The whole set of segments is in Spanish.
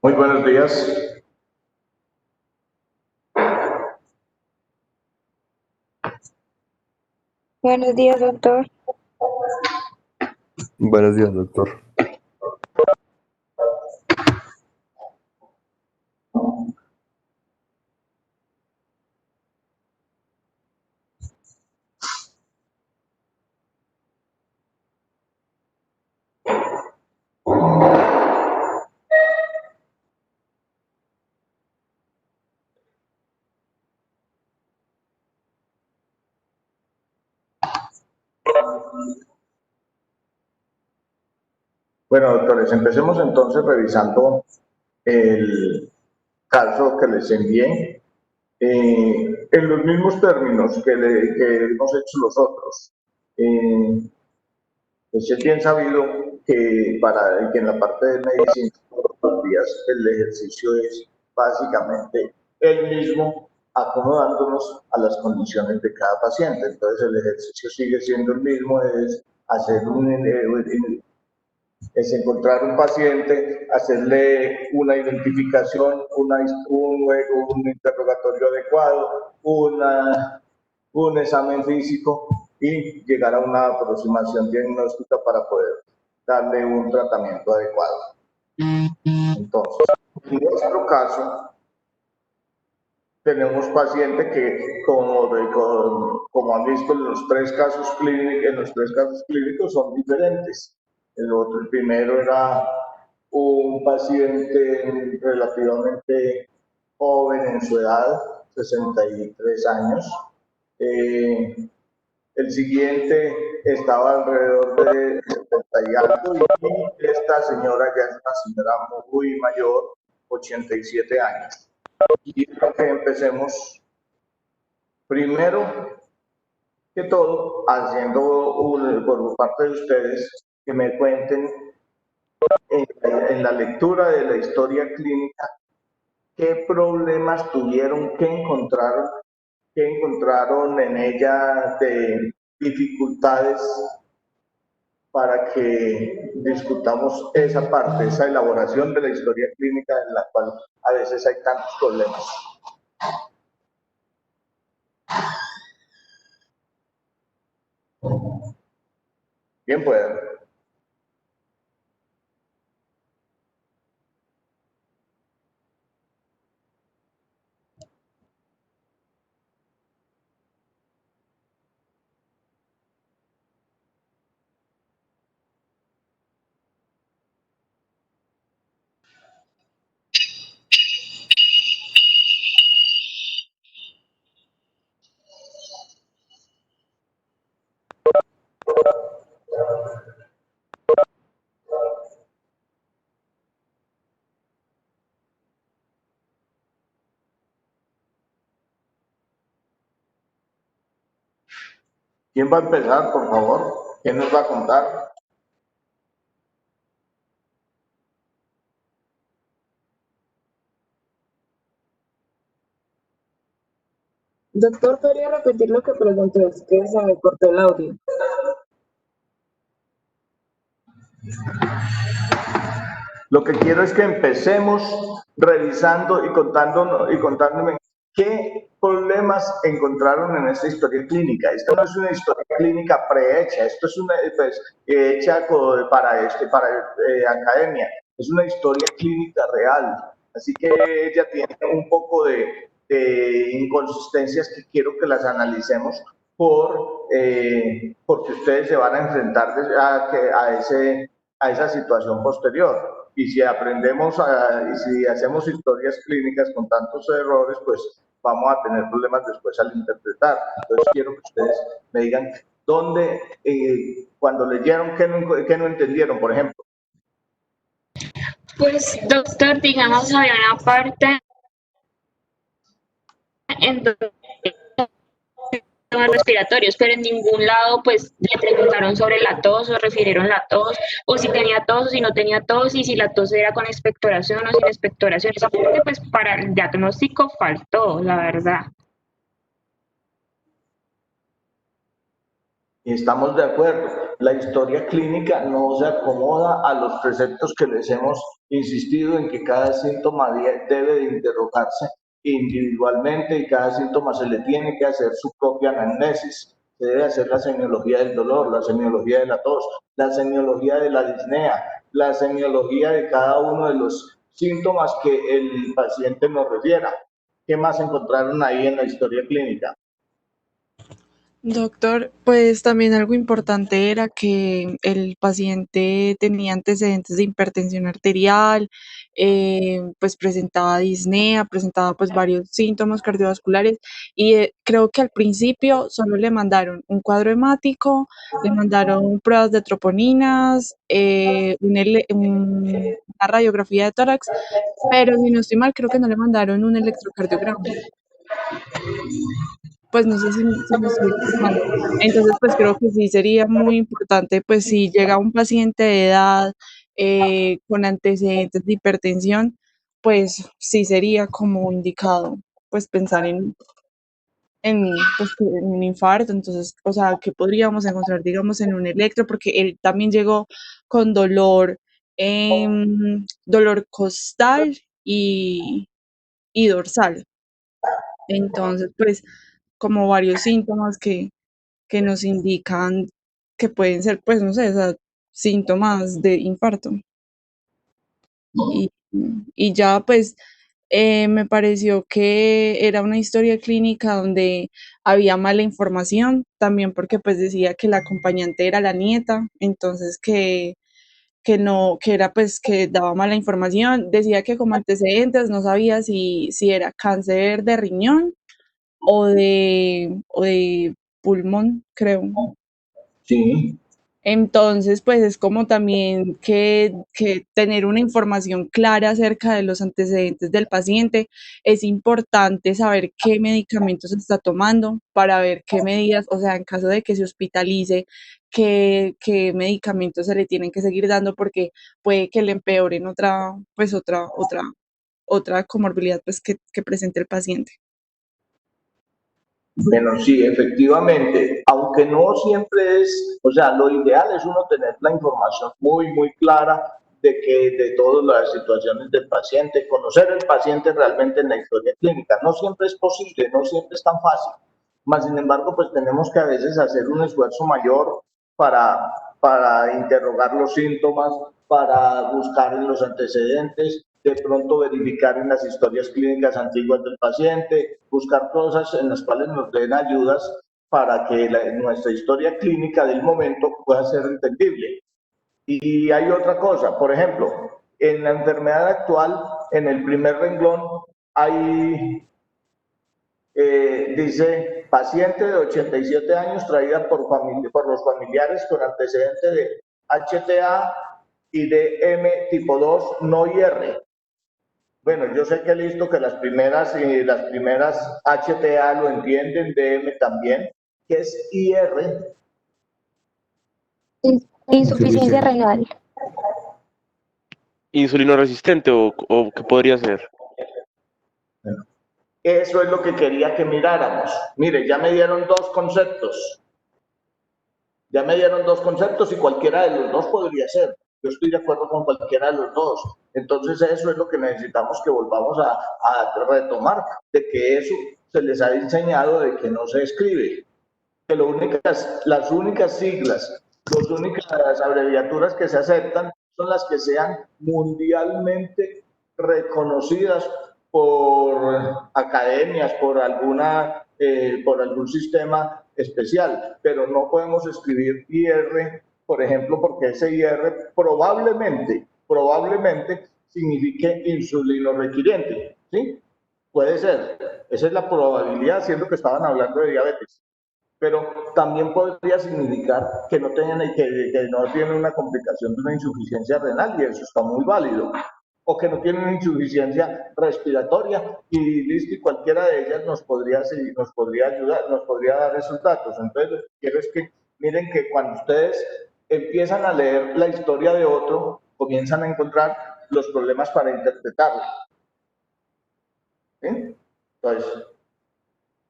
Muy buenos días. Buenos días, doctor. Buenos días, doctor. Bueno, doctores, empecemos entonces revisando el caso que les envié en los mismos términos que hemos hecho los otros. Pues es bien sabido que en la parte de medicina todos los días el ejercicio es básicamente el mismo, acomodándonos a las condiciones de cada paciente. Entonces el ejercicio sigue siendo el mismo, es hacer es encontrar un paciente, hacerle una identificación, luego un interrogatorio adecuado, un examen físico y llegar a una aproximación diagnóstica para poder darle un tratamiento adecuado. Entonces, en nuestro caso, tenemos pacientes que, como han visto en los tres casos clínicos, son diferentes. El primero era un paciente relativamente joven en su edad, 63 años. El siguiente estaba alrededor de 70 y algo, y esta señora ya es una señora muy mayor, 87 años. Quiero que empecemos primero que todo haciendo por parte de ustedes que me cuenten en la lectura de la historia clínica qué problemas tuvieron, qué encontraron en ella de dificultades para que discutamos esa parte, esa elaboración de la historia clínica en la cual a veces hay tantos problemas. Bien, pueden. ¿Quién va a empezar, por favor? ¿Quién nos va a contar? Doctor, ¿podría repetir lo que preguntó? Es que se me cortó el audio. Lo que quiero es que empecemos revisando y contándome qué problemas encontraron en esta historia clínica. Esto no es una historia clínica prehecha, esto es una pues, hecha para academia. Es una historia clínica real. Así que ella tiene un poco de inconsistencias que quiero que las analicemos porque ustedes se van a enfrentar a esa situación posterior. Y si y si hacemos historias clínicas con tantos errores, pues vamos a tener problemas después al interpretar. Entonces quiero que ustedes me digan dónde, cuando leyeron, qué no entendieron, por ejemplo. Pues, doctor, digamos, había una parte en donde respiratorios, pero en ningún lado pues le preguntaron sobre la tos o refirieron la tos, o si tenía tos o si no tenía tos, y si la tos era con expectoración o sin expectoración. Esa parte pues para el diagnóstico faltó, la verdad. Estamos de acuerdo. La historia clínica no se acomoda a los preceptos que les hemos insistido en que cada síntoma debe de interrogarse individualmente y cada síntoma se le tiene que hacer su propia anamnesis. Se debe hacer la semiología del dolor, la semiología de la tos, la semiología de la disnea, la semiología de cada uno de los síntomas que el paciente nos refiera. ¿Qué más encontraron ahí en la historia clínica? Doctor, pues también algo importante era que el paciente tenía antecedentes de hipertensión arterial, pues presentaba disnea, presentaba pues varios síntomas cardiovasculares y creo que al principio solo le mandaron un cuadro hemático, le mandaron pruebas de troponinas, una radiografía de tórax, pero si no estoy mal, creo que no le mandaron un electrocardiograma. Pues no sé si me estoy equivocando. Entonces, pues creo que sí sería muy importante, pues si llega un paciente de edad con antecedentes de hipertensión, pues sí sería como indicado, pues pensar pues, en un infarto. Entonces, o sea, ¿qué podríamos encontrar, digamos, en un electro? Porque él también llegó con dolor costal y dorsal. Entonces, pues como varios síntomas que nos indican que pueden ser, pues, no sé, o sea, síntomas de infarto. Y, y ya, pues, me pareció que era una historia clínica donde había mala información, también porque pues decía que la acompañante era la nieta, entonces que no, que era pues que daba mala información, decía que como antecedentes no sabía si era cáncer de riñón o de pulmón, creo. Sí. Entonces, pues es como también que tener una información clara acerca de los antecedentes del paciente. Es importante saber qué medicamentos está tomando para ver qué medidas, o sea, en caso de que se hospitalice, qué medicamentos se le tienen que seguir dando, porque puede que le empeoren otra comorbilidad pues que presente el paciente. Bueno, sí, efectivamente, aunque no siempre o sea, lo ideal es uno tener la información muy clara de todas las situaciones del paciente, conocer el paciente realmente en la historia clínica. No siempre es posible, no siempre es tan fácil. Más sin embargo, pues tenemos que a veces hacer un esfuerzo mayor para, para interrogar los síntomas, para buscar en los antecedentes, de pronto verificar en las historias clínicas antiguas del paciente, buscar cosas en las cuales nos den ayudas para que nuestra historia clínica del momento pueda ser entendible. Y hay otra cosa, por ejemplo, en la enfermedad actual, en el primer renglón, dice paciente de 87 años traída por los familiares con antecedente de HTA y de M tipo 2 no IR. Bueno, yo sé que listo que las primeras HTA lo entienden, DM también, que es IR. Insuficiencia renal. ¿Insulino resistente o qué podría ser? Eso es lo que quería que miráramos. Mire, ya me dieron dos conceptos. Ya me dieron dos conceptos y cualquiera de los dos podría ser. Yo estoy de acuerdo con cualquiera de los dos. Entonces eso es lo que necesitamos que volvamos a retomar, de que eso se les ha enseñado de que no se escribe, que las únicas siglas, las únicas abreviaturas que se aceptan son las que sean mundialmente reconocidas por academias, por algún sistema especial, pero no podemos escribir IR, por ejemplo, porque ese IR probablemente signifique insulino requiriente, ¿sí? Puede ser, esa es la probabilidad, siendo que estaban hablando de diabetes, pero también podría significar que no tienen una complicación de una insuficiencia renal, y eso está muy válido, o que no tienen insuficiencia respiratoria, y listo, y cualquiera de ellas nos podría ayudar, nos podría dar esos datos. Entonces, lo que quiero es que miren que cuando ustedes empiezan a leer la historia de otro, comienzan a encontrar los problemas para interpretarla. ¿Sí? Entonces,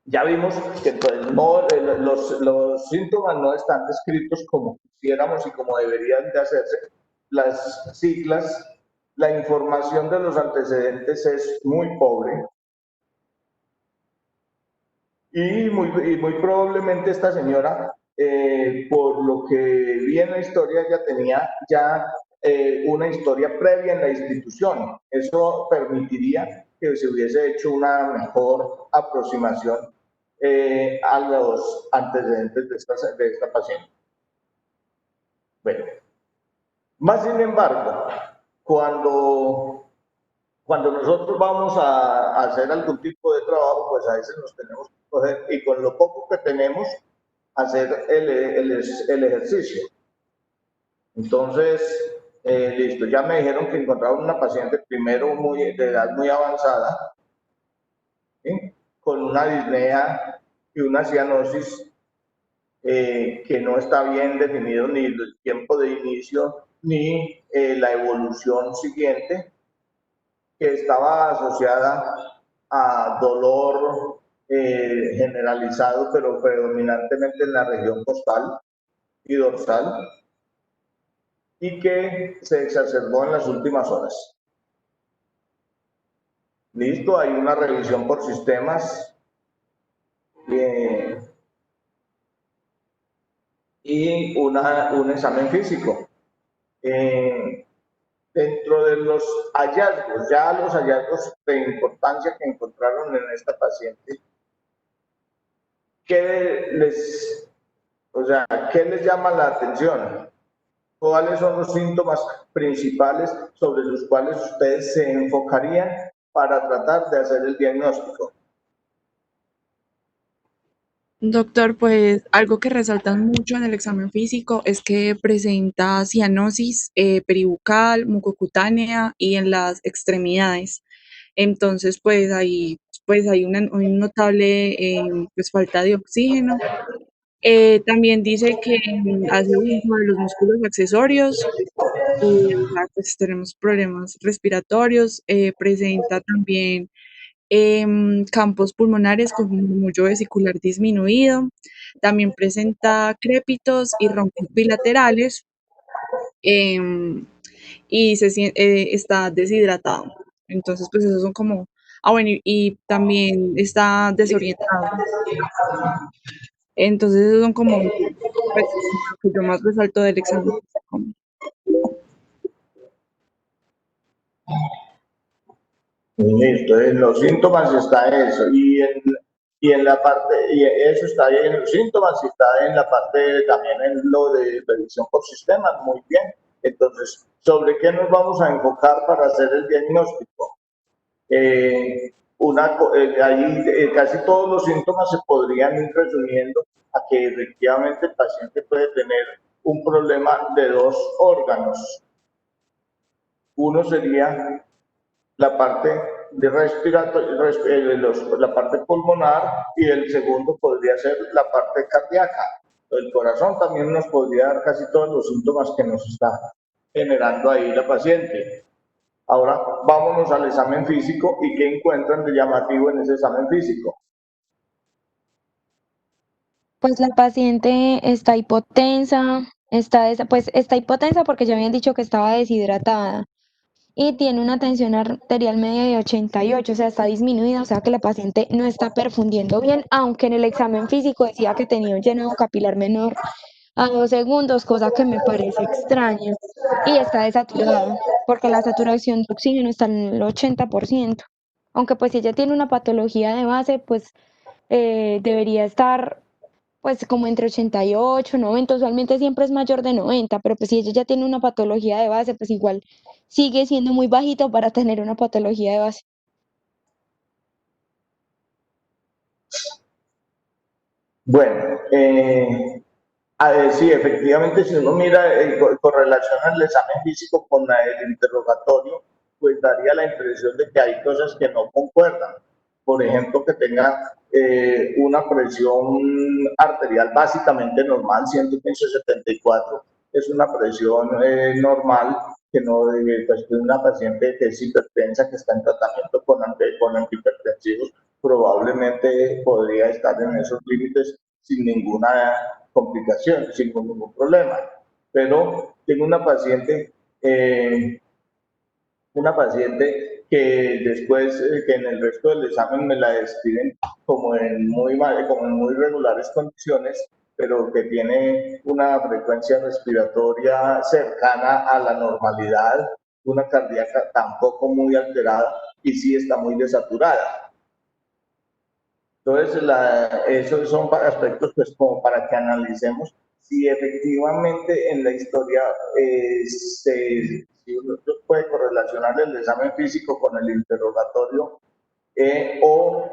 ya vimos que entonces los síntomas no están descritos como quisiéramos y como deberían de hacerse. Las siglas, la información de los antecedentes es muy pobre. Y muy probablemente esta señora, por lo que vi en la historia, ya tenía una historia previa en la institución. Eso permitiría que se hubiese hecho una mejor aproximación a los antecedentes de esta paciente. Bueno, más sin embargo, cuando nosotros vamos a hacer algún tipo de trabajo, pues a veces nos tenemos que coger, y con lo poco que tenemos, hacer el ejercicio. Entonces, listo, ya me dijeron que encontraron una paciente primero de edad muy avanzada, ¿sí? Con una disnea y una cianosis que no está bien definido ni el tiempo de inicio ni la evolución siguiente, que estaba asociada a dolor generalizado, pero predominantemente en la región costal y dorsal, y que se exacerbó en las últimas horas. Listo, hay una revisión por sistemas y un examen físico. Dentro de los hallazgos, ya los hallazgos de importancia que encontraron en esta paciente, ¿qué les llama la atención? ¿Cuáles son los síntomas principales sobre los cuales ustedes se enfocarían para tratar de hacer el diagnóstico? Doctor, pues algo que resaltan mucho en el examen físico es que presenta cianosis peribucal, mucocutánea y en las extremidades. Entonces, pues hay un notable pues, falta de oxígeno. También dice que hace uso de los músculos accesorios, pues tenemos problemas respiratorios, presenta también campos pulmonares con murmullo vesicular disminuido, también presenta crépitos y roncos bilaterales y está deshidratado. Entonces, pues esos son como, bueno, y también está desorientado. Entonces, esos son como pues, lo que yo más resalto del examen. Listo, en los síntomas está eso, y en la parte, y eso está ahí en los síntomas, y está en la parte también en lo de revisión por sistemas, muy bien. Entonces, ¿sobre qué nos vamos a enfocar para hacer el diagnóstico? Casi todos los síntomas se podrían ir resumiendo a que efectivamente el paciente puede tener un problema de dos órganos. Uno sería la parte de la parte pulmonar, y el segundo podría ser la parte cardíaca. El corazón también nos podría dar casi todos los síntomas que nos está generando ahí la paciente. Ahora vámonos al examen físico, y ¿qué encuentran de llamativo en ese examen físico? Pues la paciente está hipotensa, Pues está hipotensa porque ya habían dicho que estaba deshidratada y tiene una tensión arterial media de 88, o sea, está disminuida, o sea que la paciente no está perfundiendo bien, aunque en el examen físico decía que tenía un llenado capilar menor a 2 segundos, cosa que me parece extraño. Y está desaturada, porque la saturación de oxígeno está en el 80%. Aunque pues si ella tiene una patología de base, pues debería estar pues como entre 88, 90, usualmente siempre es mayor de 90, pero pues si ella ya tiene una patología de base, pues igual sigue siendo muy bajito para tener una patología de base. Bueno, a ver, sí, efectivamente, si uno mira correlaciona el examen físico con el interrogatorio, pues daría la impresión de que hay cosas que no concuerdan. Por ejemplo, que tenga una presión arterial básicamente normal, 115/74, es una presión normal, que no pues, que una paciente que es hipertensa, que está en tratamiento con antihipertensivos, probablemente podría estar en esos límites sin ninguna complicación, sin ningún problema. Pero tengo una paciente que después, que en el resto del examen me la describen como como en muy regulares condiciones, pero que tiene una frecuencia respiratoria cercana a la normalidad, una cardíaca tampoco muy alterada y sí está muy desaturada. Entonces, esos son aspectos pues como para que analicemos si efectivamente en la historia si uno puede correlacionar el examen físico con el interrogatorio o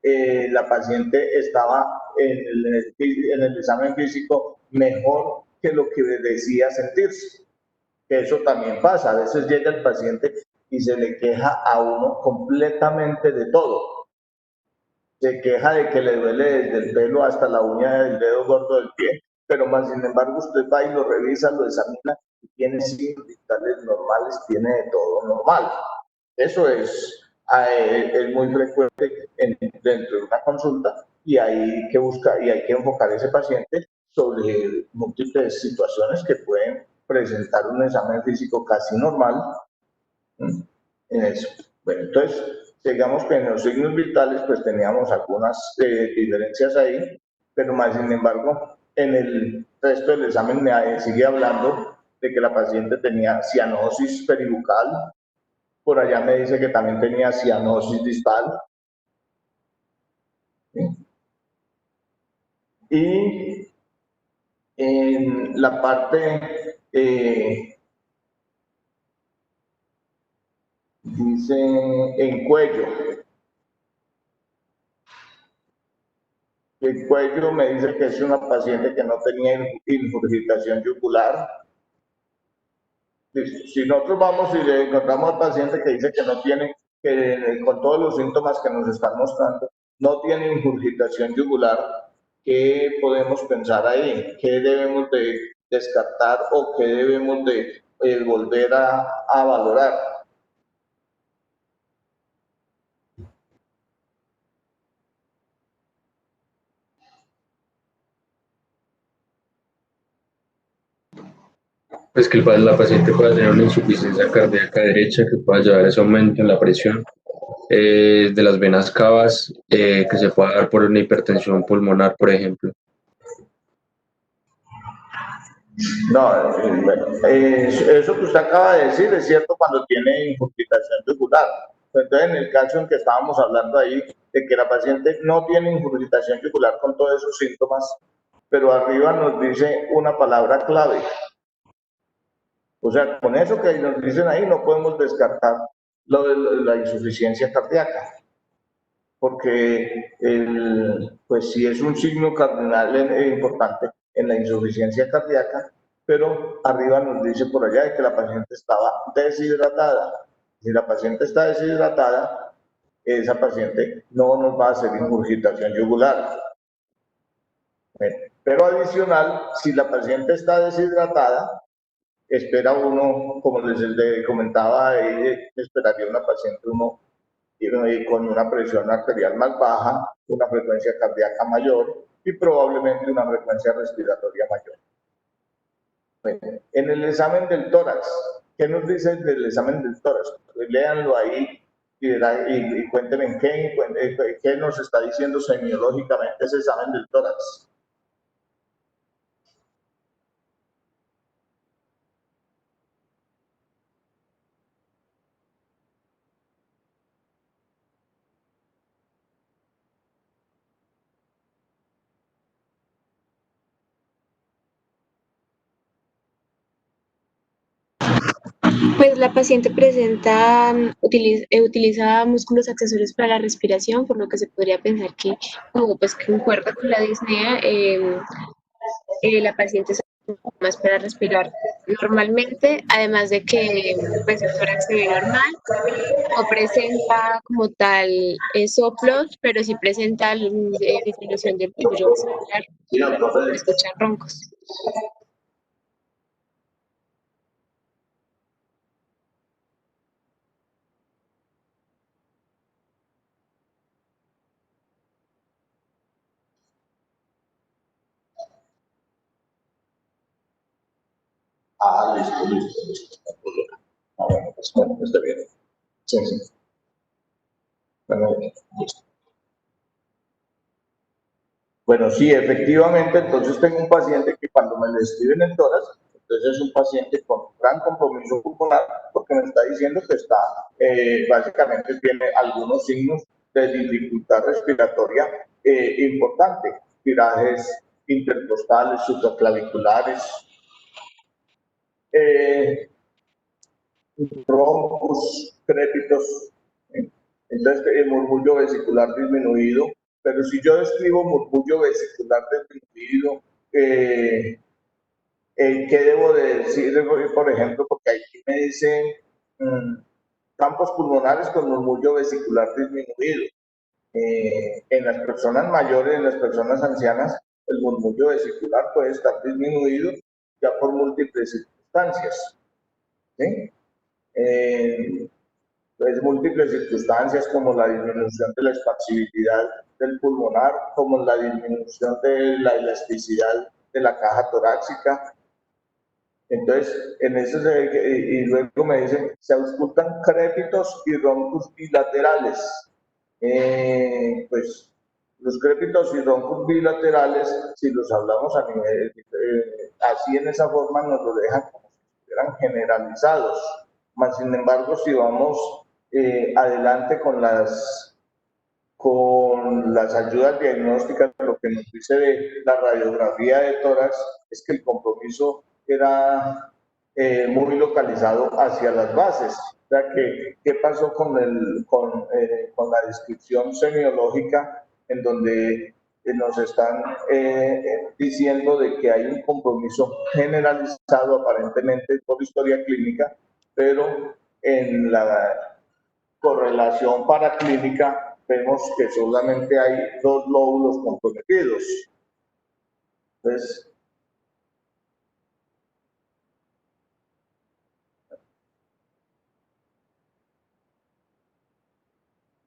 la paciente estaba en el examen físico mejor que lo que decía sentirse. Que eso también pasa, a veces llega el paciente y se le queja a uno completamente de todo. Se queja de que le duele desde el pelo hasta la uña del dedo gordo del pie, pero más sin embargo usted va y lo revisa, lo examina y tiene signos vitales normales, tiene de todo normal. Eso es muy frecuente dentro de una consulta y hay que buscar y hay que enfocar a ese paciente sobre múltiples situaciones que pueden presentar un examen físico casi normal en eso. Bueno, entonces, digamos que en los signos vitales pues teníamos algunas diferencias ahí, pero más sin embargo, en el resto del examen me sigue hablando de que la paciente tenía cianosis peribucal, por allá me dice que también tenía cianosis distal, ¿sí? Y en la parte dice en cuello. El cuello me dice que es una paciente que no tenía ingurgitación yugular. Si nosotros vamos y le encontramos al paciente que dice que no tiene, que con todos los síntomas que nos están mostrando, no tiene ingurgitación yugular, ¿qué podemos pensar ahí? ¿Qué debemos de descartar o qué debemos de volver a valorar? Pues que la paciente pueda tener una insuficiencia cardíaca derecha que pueda llevar a ese aumento en la presión de las venas cavas, que se pueda dar por una hipertensión pulmonar, por ejemplo. No, bueno, eso que usted acaba de decir es cierto cuando tiene ingurgitación yugular. Entonces, en el caso en que estábamos hablando ahí de que la paciente no tiene ingurgitación yugular con todos esos síntomas, pero arriba nos dice una palabra clave. O sea, con eso que nos dicen ahí no podemos descartar lo de la insuficiencia cardíaca, porque pues sí es un signo cardinal importante en la insuficiencia cardíaca, pero arriba nos dice por allá de que la paciente estaba deshidratada. Si la paciente está deshidratada, esa paciente no nos va a hacer ingurgitación yugular. Pero adicional, si la paciente está deshidratada, espera uno, como les comentaba, esperaría una paciente uno con una presión arterial más baja, una frecuencia cardíaca mayor y probablemente una frecuencia respiratoria mayor. Bueno, en el examen del tórax, ¿qué nos dice del examen del tórax? Pues léanlo ahí y cuéntenme en qué nos está diciendo semiológicamente ese examen del tórax. Pues la paciente utiliza músculos accesorios para la respiración, por lo que se podría pensar que, como pues concuerda con la disnea, la paciente se más para respirar normalmente, además de que pues, el tórax se ve normal, no presenta como tal soplos, pero sí presenta disminución del flujo vesicular, Sí, no, profe. se escuchan roncos. Ah, listo. Ah, bueno, pues está bien. Sí. Bueno, listo. Bueno, sí, efectivamente, entonces tengo un paciente que cuando me le escriben el tórax, entonces es un paciente con gran compromiso pulmonar porque me está diciendo que está, básicamente tiene algunos signos de dificultad respiratoria importante, tirajes intercostales, supraclaviculares, roncos, crépitos, entonces el murmullo vesicular disminuido, pero si yo describo murmullo vesicular disminuido, ¿qué debo de decir, por ejemplo? Porque aquí me dicen campos pulmonares con murmullo vesicular disminuido. En las personas mayores, en las personas ancianas, el murmullo vesicular puede estar disminuido ya por múltiples circunstancias. ¿Sí? Pues múltiples circunstancias como la disminución de la expansibilidad del pulmonar, como la disminución de la elasticidad de la caja torácica. Entonces, en eso y luego me dicen, se auscultan crépitos y roncos bilaterales. Pues los crépitos y roncos bilaterales, si los hablamos a nivel, así en esa forma nos lo dejan como si estuvieran generalizados. Más sin embargo, si vamos adelante con las ayudas diagnósticas, lo que nos dice de la radiografía de tórax es que el compromiso era muy localizado hacia las bases. O sea, ¿qué pasó con la descripción semiológica en donde nos están diciendo de que hay un compromiso generalizado aparentemente por historia clínica, pero en la correlación paraclínica vemos que solamente hay 2 lóbulos comprometidos. Entonces,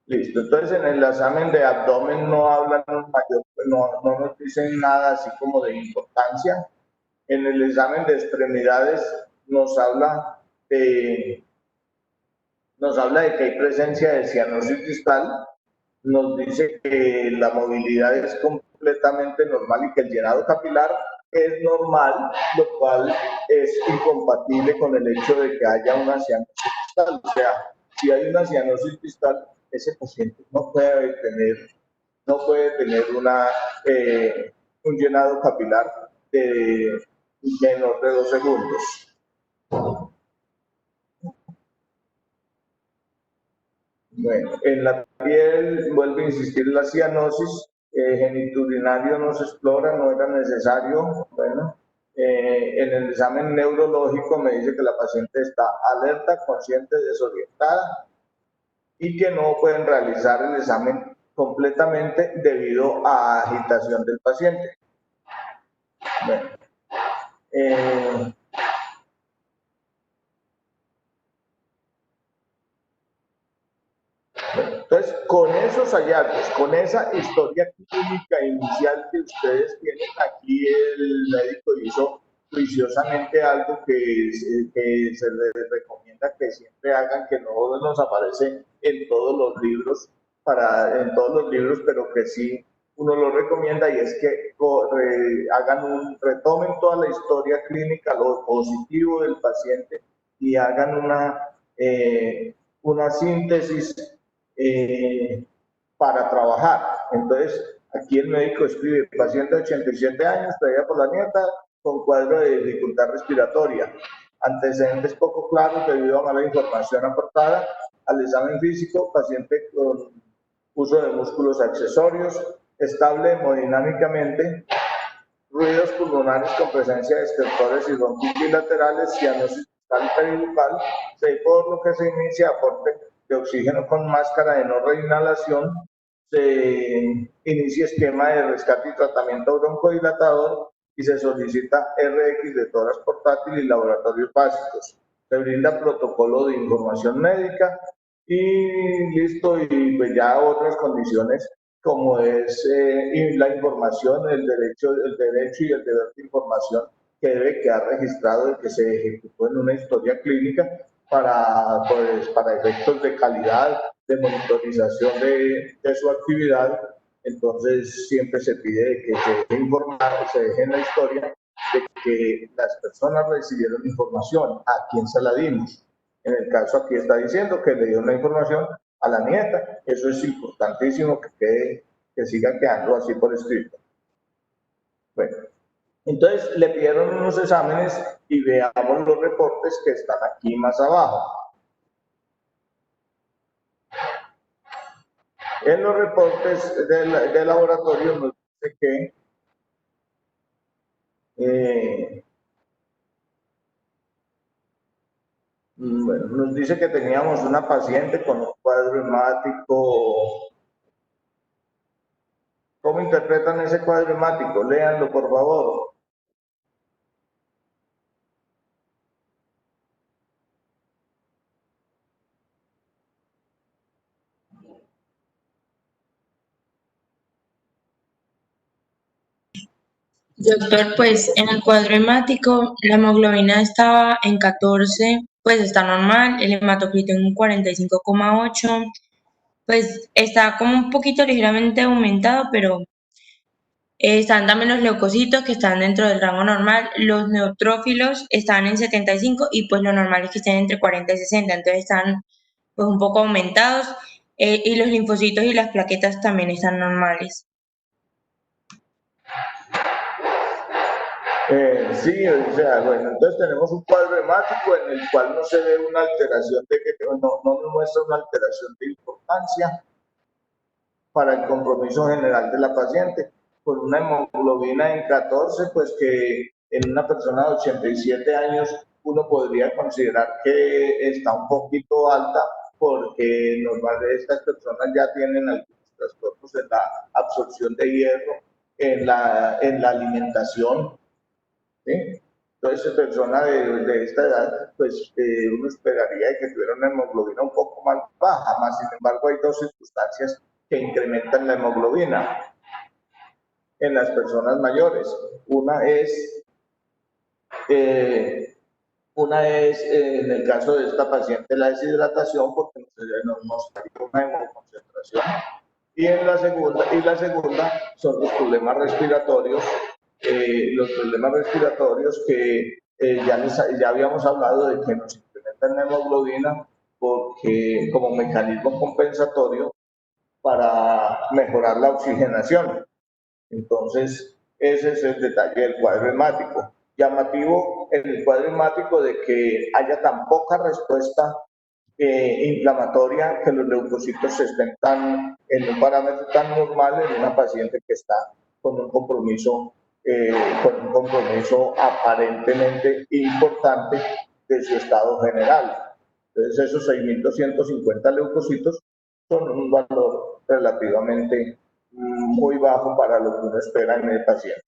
listo. Entonces, en el examen de abdomen no hablan no nos dicen nada así como de importancia. En el examen de extremidades nos habla de que hay presencia de cianosis distal, nos dice que la movilidad es completamente normal y que el llenado capilar es normal, lo cual es incompatible con el hecho de que haya una cianosis distal. O sea, si hay una cianosis distal, ese paciente no puede tener un llenado capilar de menos de 2 segundos. Bueno, en la piel vuelve a insistir la cianosis, genitourinario no se explora, no era necesario. Bueno, en el examen neurológico me dice que la paciente está alerta, consciente, desorientada y que no pueden realizar el examen completamente debido a agitación del paciente. Bueno, entonces, con esos hallazgos, con esa historia clínica inicial que ustedes tienen, aquí el médico hizo juiciosamente algo que se les recomienda que siempre hagan, que no nos aparece en todos los libros, pero que sí uno lo recomienda, y es que retomen toda la historia clínica, lo positivo del paciente, y hagan una síntesis para trabajar. Entonces, aquí el médico escribe: paciente de 87 años, traída por la nieta, con cuadro de dificultad respiratoria, antecedentes poco claros debido a mala información aportada al examen físico, paciente con uso de músculos accesorios, estable hemodinámicamente, ruidos pulmonares con presencia de estertores y bronquitis bilaterales, cianosis peribucal, por lo que se inicia aporte de oxígeno con máscara de no reinhalación, se inicia esquema de rescate y tratamiento broncodilatador, y se solicita RX de tórax portátil y laboratorios básicos. Se brinda protocolo de información médica y listo, y pues ya otras condiciones como es la información, el derecho y el deber de información que debe quedar registrado y que se ejecutó en una historia clínica para efectos de calidad, de monitorización de su actividad. Entonces siempre se pide que se deje informar, se deje en la historia de que las personas recibieron información, a quién se la dimos. En el caso aquí está diciendo que le dio la información a la nieta. Eso es importantísimo que siga quedando así por escrito. Bueno, entonces le pidieron unos exámenes y veamos los reportes que están aquí más abajo. En los reportes de laboratorio nos dice que bueno, nos dice que teníamos una paciente con un cuadro hemático. ¿Cómo interpretan ese cuadro hemático? Léanlo, por favor. Doctor, pues en el cuadro hemático la hemoglobina estaba en 14, pues está normal, el hematocrito en 45,8, pues está como un poquito ligeramente aumentado, pero están también los leucocitos que están dentro del rango normal, los neutrófilos están en 75 y pues lo normal es que estén entre 40 y 60, entonces están pues un poco aumentados, y los linfocitos y las plaquetas también están normales. Sí, o sea, bueno, entonces tenemos un cuadro hemático en el cual no se ve una alteración no nos muestra una alteración de importancia para el compromiso general de la paciente, con una hemoglobina en 14, pues que en una persona de 87 años uno podría considerar que está un poquito alta, porque normalmente estas personas ya tienen algunos trastornos en la absorción de hierro, en la alimentación, ¿sí? Entonces, persona de esta edad, pues uno esperaría que tuviera una hemoglobina un poco más baja, más sin embargo hay dos circunstancias que incrementan la hemoglobina en las personas mayores. Una es en el caso de esta paciente la deshidratación, porque nos mostraría una hemoconcentración, y la segunda son los problemas respiratorios. Los problemas respiratorios que ya habíamos hablado de que nos incrementan la hemoglobina porque como mecanismo compensatorio para mejorar la oxigenación. Entonces, ese es el detalle del cuadro hemático. Llamativo en el cuadro hemático de que haya tan poca respuesta inflamatoria, que los leucocitos estén en un parámetro tan normal en una paciente que está con un compromiso aparentemente importante de su estado general. Entonces, esos 6.250 leucocitos son un valor relativamente muy bajo para lo que uno espera en el paciente.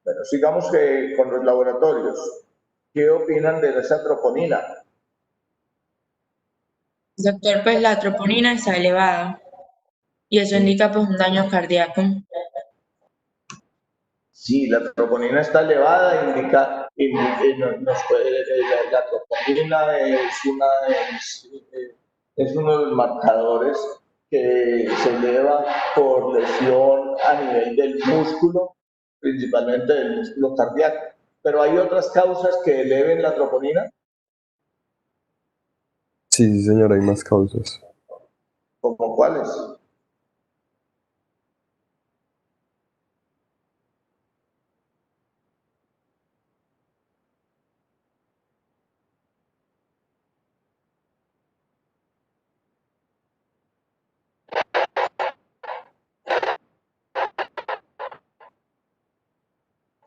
Bueno, sigamos con los laboratorios. ¿Qué opinan de esa troponina? Doctor, pues la troponina está elevada y eso indica pues un daño cardíaco. Sí, la troponina está elevada, nos puede, la troponina es uno de los marcadores que se eleva por lesión a nivel del músculo, principalmente del músculo cardíaco. Pero hay otras causas que eleven la troponina, Sí, sí, señor, hay más causas. ¿como cuáles?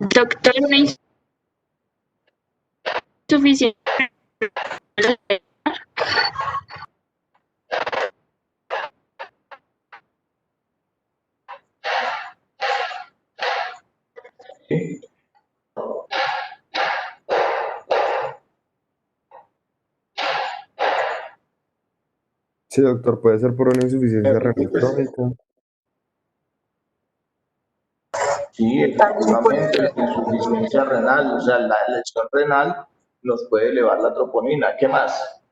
Doctor, una insuficiencia. ¿Sí? Sí, doctor, puede ser por una insuficiencia renal Pues, crónica. sí, efectivamente, la insuficiencia renal, o sea, la lesión renal nos puede elevar la troponina. ¿Qué más?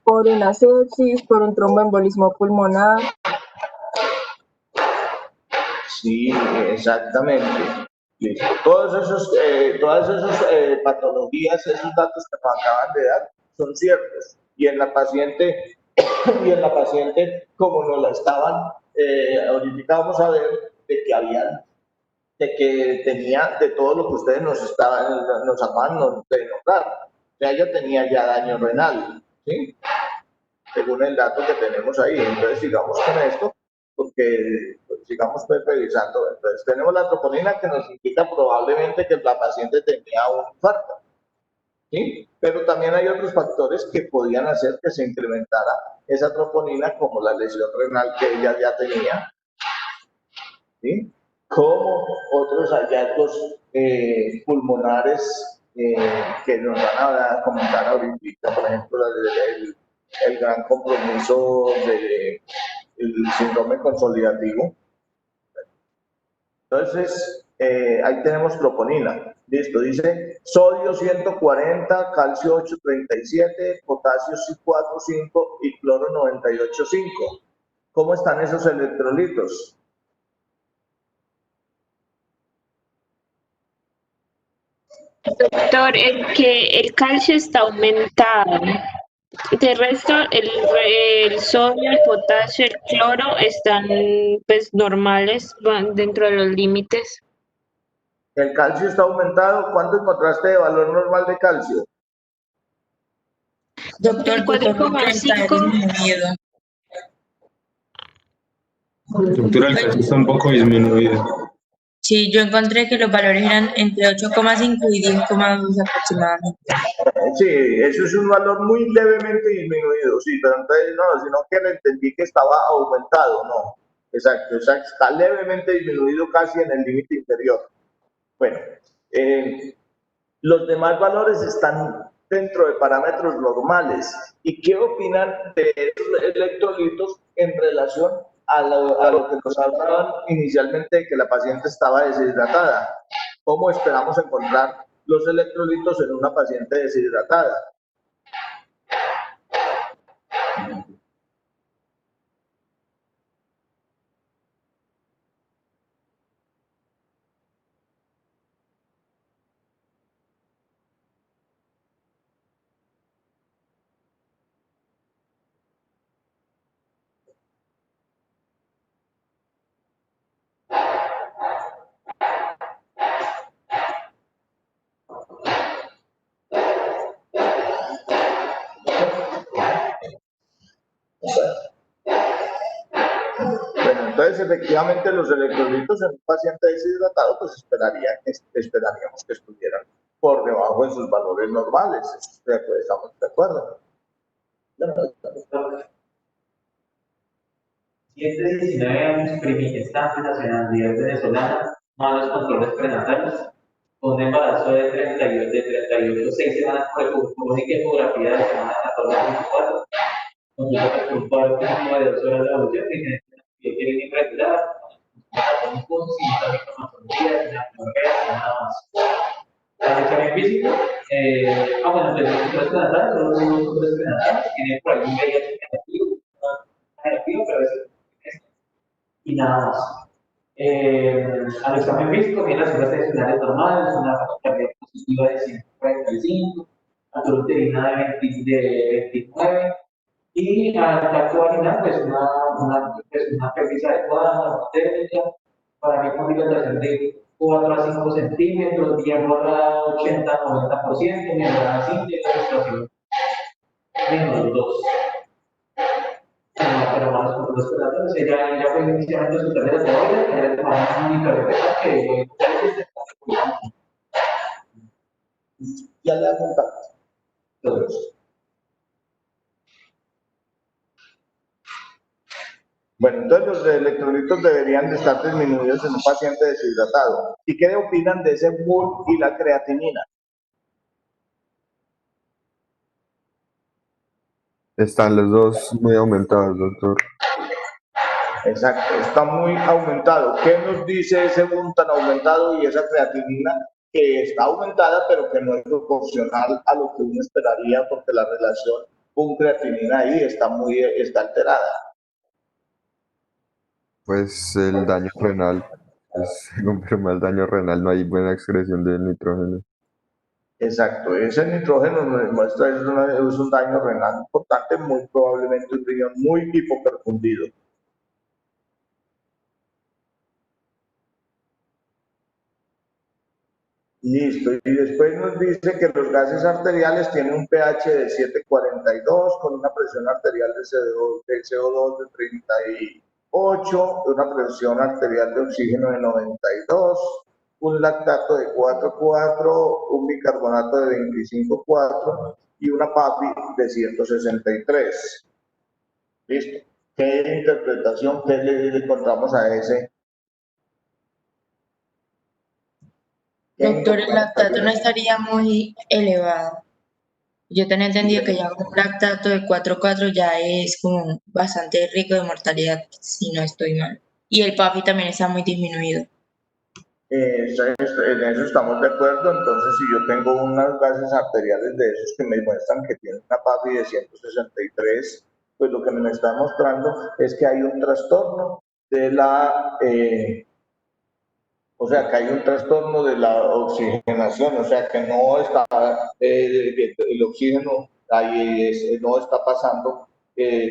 Por una sepsis, por un tromboembolismo pulmonar. Sí, exactamente. Listo. Todas esas patologías, esos datos que nos acaban de dar, son ciertos. Y en la paciente, como nos la estaban, ahorita vamos a ver de que tenía de todo lo que ustedes nos acaban de notar. O sea, ella tenía ya daño renal, ¿sí? Según el dato que tenemos ahí. Entonces, sigamos con esto, porque pues, sigamos pues, revisando. Entonces, tenemos la troponina que nos indica probablemente que la paciente tenía un infarto, ¿sí? Pero también hay otros factores que podían hacer que se incrementara esa troponina, como la lesión renal que ella ya tenía, ¿sí? Como otros hallazgos pulmonares que nos van a comentar ahorita, por ejemplo, el gran compromiso del síndrome consolidativo. Entonces, ahí tenemos troponina. Listo, dice sodio 140, calcio 837, potasio 4,5 y cloro 98,5. ¿Cómo están esos electrolitos? Doctor, el calcio está aumentado. De resto, el sodio, el potasio, el cloro están pues normales, van dentro de los límites. El calcio está aumentado. ¿Cuánto encontraste de valor normal de calcio? Doctor, El tu tono está 4,5. disminuido. Doctora, el calcio está un poco disminuido. Sí, yo encontré que los valores eran entre 8,5 y 10,2 aproximadamente. Sí, eso es un valor muy levemente disminuido, sí, pero entonces no, sino que le entendí que estaba aumentado, no. Exacto, está levemente disminuido casi en el límite inferior. Bueno, los demás valores están dentro de parámetros normales. ¿Y qué opinan de estos electrolitos en relación a lo que nos hablaban inicialmente de que la paciente estaba deshidratada? ¿Cómo esperamos encontrar los electrolitos en una paciente deshidratada? Bueno, entonces efectivamente los electrolitos en un paciente deshidratado, pues esperaríamos que estuvieran por debajo de sus valores normales. Estamos de acuerdo. 19 años, primigestante, nacionalidad venezolana, malos controles prenatales, un embarazo de 38, 6 semanas por única ecografía de semana 14 a 24, consulta por un parto de 2 horas de evolución, que quiere irregular, impulsos, sino también con autonomía, la primavera, nada más. El examen físico, bueno, pues los controles prenatales son los controles prenatales, tiene por ahí un VIH negativo, pero es y nada más. Al examen físico tiene las cifras tradicionales normales, una fotografía positiva de 145, altura uterina de 29, y al tacto vaginal, pues una pelvis adecuada, una técnica, para mí con dilatación de 4 a 5 centímetros, bien borrada 80-90%, membrana simple, menstruación menos 2. Pero más con los pedatos, ya fue inicialmente hospital de la cebolla, que era tomar un monitoreo que ya le apuntamos todo eso. Bueno, entonces los electrolitos deberían de estar disminuidos en un paciente deshidratado. ¿Y qué opinan de ese BUN y la creatinina? Están los dos muy aumentados, doctor. Exacto, está muy aumentado. ¿Qué nos dice ese BUN tan aumentado y esa creatinina que está aumentada, pero que no es proporcional a lo que uno esperaría, porque la relación BUN-creatinina ahí está alterada? Pues el daño renal, pues, se confirma el daño renal, no hay buena excreción de nitrógeno. Exacto, ese nitrógeno nos muestra es un daño renal importante, muy probablemente un riñón muy hipoperfundido. Listo, y después nos dice que los gases arteriales tienen un pH de 7,42 con una presión arterial de CO2 de 38, una presión arterial de oxígeno de 92, un lactato de 4,4, un bicarbonato de 25,4 y una PAPI de 163. Listo. ¿Qué interpretación, qué le encontramos a ese? Doctor, el lactato no estaría muy elevado. Yo tenía entendido que ya un lactato de 4,4 ya es como bastante rico de mortalidad, si no estoy mal. Y el PAFI también está muy disminuido. En eso estamos de acuerdo. Entonces, si yo tengo unas gases arteriales de esos que me muestran que tienen una PAFI de 163, pues lo que me está mostrando es que hay un trastorno de la, que hay un trastorno de la oxigenación, o sea, que no está, el oxígeno ahí no está pasando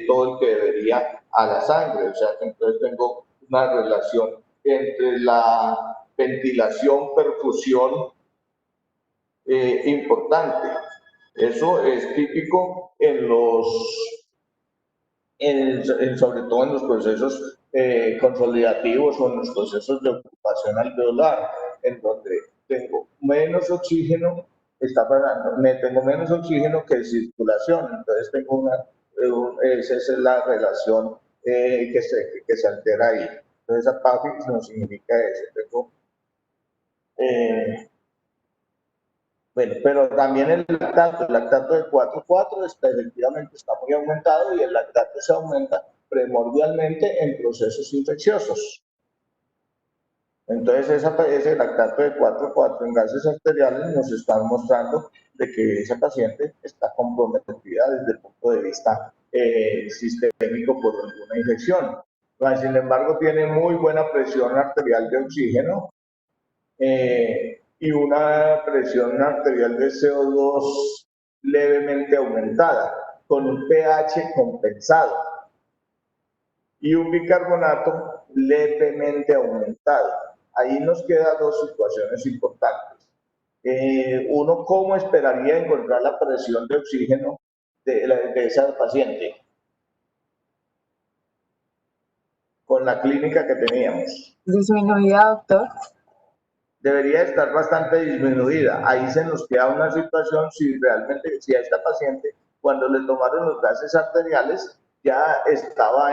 todo el que debería a la sangre, o sea, que entonces tengo una relación entre la ventilación, perfusión importante. Eso es típico sobre todo en los procesos consolidativos o en los procesos de ocupación alveolar, en donde tengo menos oxígeno, tengo menos oxígeno que circulación, entonces tengo esa es la relación que se altera ahí. Entonces, esa PAFI no significa eso. Tengo, bueno, pero también el lactato de 4,4 efectivamente está muy aumentado y el lactato se aumenta primordialmente en procesos infecciosos. Entonces, ese lactato de 4,4 en gases arteriales nos está mostrando de que esa paciente está comprometida desde el punto de vista sistémico por alguna infección. Sin embargo, tiene muy buena presión arterial de oxígeno y una presión arterial de CO2 levemente aumentada, con un pH compensado y un bicarbonato levemente aumentado. Ahí nos quedan dos situaciones importantes. Uno, ¿cómo esperaría encontrar la presión de oxígeno de esa paciente con la clínica que teníamos? Disminuida, doctor. Debería estar bastante disminuida. Ahí se nos queda una situación si a esta paciente, cuando le tomaron los gases arteriales, ya estaba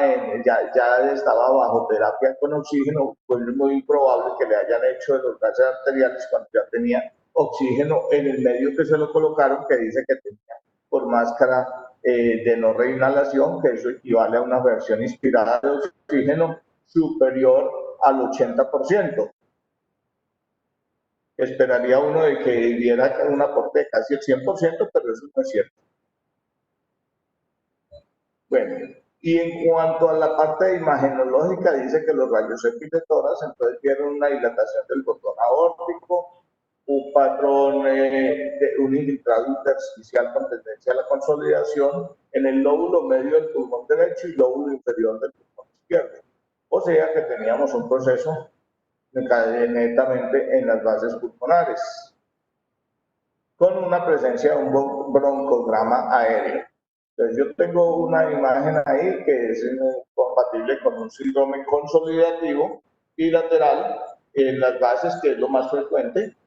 bajo terapia con oxígeno, pues es muy improbable que le hayan hecho de los gases arteriales cuando ya tenía oxígeno en el medio que se lo colocaron, que dice que tenía por máscara de no reinhalación, que eso equivale a una versión inspirada de oxígeno superior al 80%. Esperaría uno de que diera un aporte de casi el 100%, pero eso no es cierto. Bueno, y en cuanto a la parte imagenológica, dice que los rayos X de tórax entonces dieron una dilatación del cordón aórtico, un patrón de un infiltrado intersticial con tendencia a la consolidación en el lóbulo medio del pulmón derecho y lóbulo inferior del pulmón izquierdo. O sea que teníamos un proceso netamente en las bases pulmonares, con una presencia de un broncograma aéreo. Entonces yo tengo una imagen ahí que es compatible con un síndrome consolidativo bilateral en las bases, que es lo más frecuente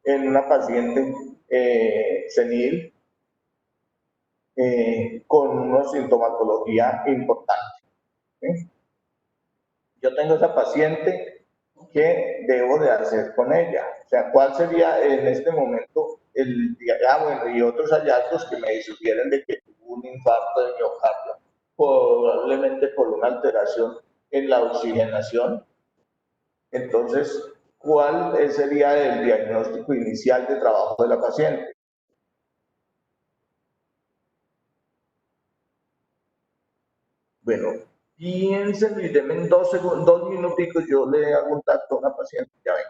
en una paciente senil con una sintomatología importante. ¿Sí? Yo tengo esa paciente, ¿qué debo de hacer con ella? O sea, ¿cuál sería en este momento y otros hallazgos que me sugieren de que tuvo un infarto de miocardio, probablemente por una alteración en la oxigenación? Entonces, ¿cuál sería el diagnóstico inicial de trabajo de la paciente? Bueno, piensen y denme 2 minuticos, yo le hago un tacto a una paciente, ya ven.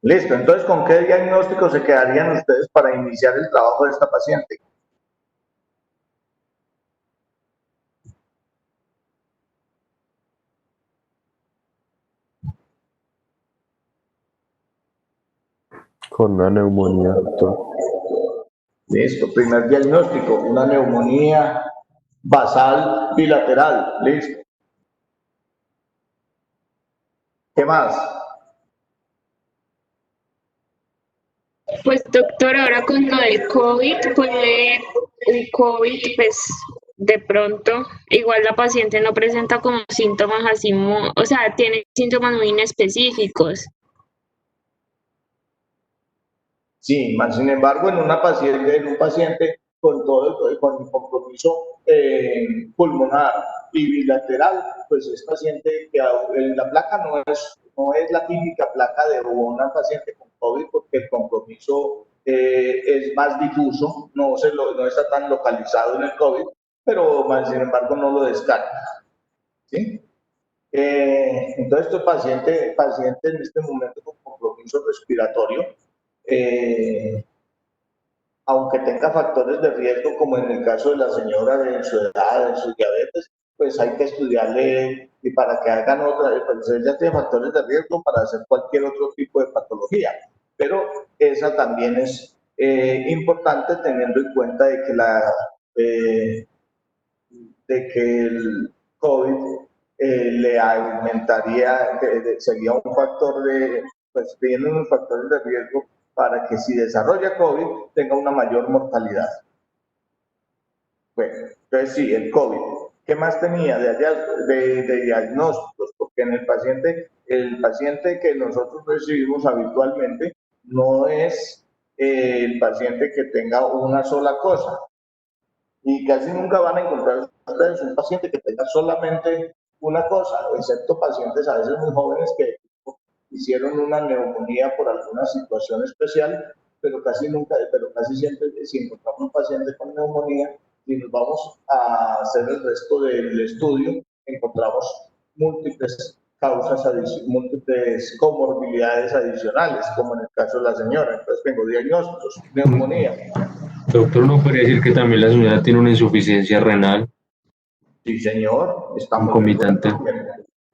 Listo, entonces, ¿con qué diagnóstico se quedarían ustedes para iniciar el trabajo de esta paciente? Con una neumonía, doctor. Listo, primer diagnóstico, una neumonía basal bilateral, listo. ¿Qué más? Pues doctor, ahora con lo del COVID, puede un COVID, pues de pronto, igual la paciente no presenta como síntomas así, o sea, tiene síntomas muy inespecíficos. Sí, más sin embargo, en un paciente con con compromiso pulmonar y bilateral, pues es paciente que la placa no es la típica placa de una paciente con COVID, porque el compromiso es más difuso, no está tan localizado en el COVID, pero sin embargo no lo descarta, ¿sí? Entonces, este paciente en este momento con compromiso respiratorio, aunque tenga factores de riesgo, como en el caso de la señora de su edad, de su diabetes, pues hay que estudiarle y para que hagan otra, pues ella tiene factores de riesgo para hacer cualquier otro tipo de patología, pero esa también es importante teniendo en cuenta de que el COVID le aumentaría, sería un factor pues tiene unos factores de riesgo para que si desarrolla COVID tenga una mayor mortalidad. Bueno, entonces sí, el COVID. ¿Qué más tenía de diagnósticos? Porque en el paciente que nosotros recibimos habitualmente no es el paciente que tenga una sola cosa. Y casi nunca van a encontrar ustedes un paciente que tenga solamente una cosa, excepto pacientes a veces muy jóvenes que hicieron una neumonía por alguna situación especial, pero casi siempre, si encontramos un paciente con neumonía y nos vamos a hacer el resto del estudio, encontramos múltiples causas, múltiples comorbilidades adicionales, como en el caso de la señora. Entonces tengo diagnósticos, neumonía. Doctor, ¿no podría decir que también la señora tiene una insuficiencia renal Sí, señor, estamos concomitante?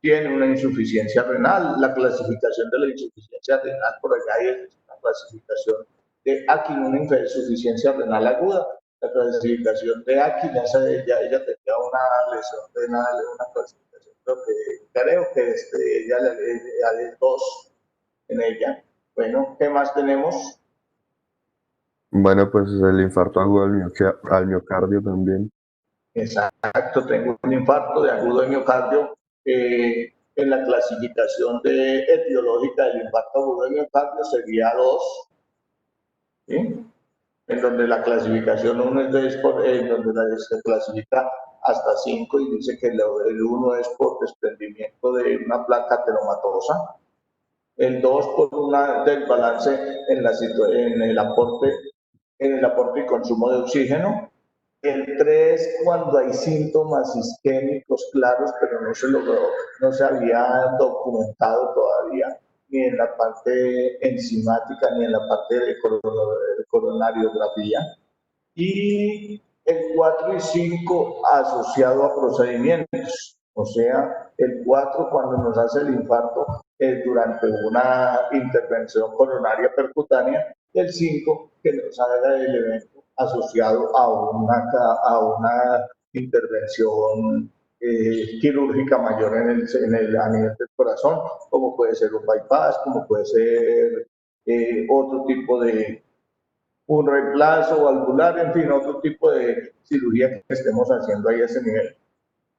Tiene una insuficiencia renal. La clasificación de la insuficiencia renal, por allá es una clasificación de Akin, una insuficiencia renal aguda. La clasificación de Akin, ella tenía una lesión renal, una clasificación, creo que ella le 2 en ella. Bueno, ¿qué más tenemos? Bueno, pues el infarto agudo al miocardio también. Exacto, tengo un infarto de agudo de miocardio. En la clasificación etiológica del infarto agudo de miocardio sería 2, ¿sí? En donde la clasificación 1 es en donde se clasifica hasta 5 y dice que el 1 es por desprendimiento de una placa ateromatosa, el 2 por una desbalance en el aporte y consumo de oxígeno, el 3 cuando hay síntomas isquémicos claros, pero no se había documentado todavía, ni en la parte enzimática, ni en la parte de coronariografía. Y el 4 y 5 asociado a procedimientos. O sea, el 4 cuando nos hace el infarto durante una intervención coronaria percutánea, el 5 que nos haga el evento asociado a una intervención quirúrgica mayor a nivel del corazón, como puede ser un bypass, como puede ser otro tipo de un reemplazo valvular, en fin, otro tipo de cirugía que estemos haciendo ahí a ese nivel.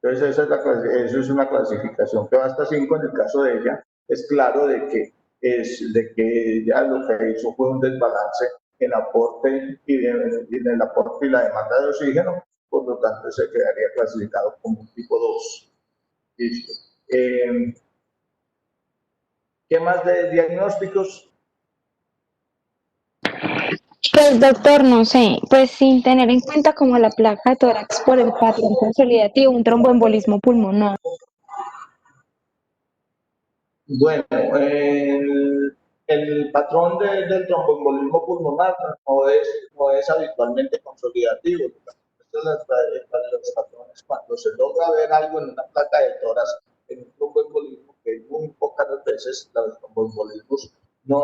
Entonces, eso es una clasificación que va hasta 5. En el caso de ella, es claro de que ella lo que hizo fue un desbalance en en el aporte y la demanda de oxígeno, por lo tanto se quedaría clasificado como un tipo 2. ¿Listo? ¿Qué más de diagnósticos? Pues doctor, no sé, pues sin tener en cuenta como la placa de tórax por el patrón consolidativo, un tromboembolismo pulmonar. Bueno, el patrón del tromboembolismo pulmonar no es habitualmente consolidativo. Los patrones, cuando se logra ver algo en una placa de tórax, en un tromboembolismo, que muy pocas veces los tromboembolismos no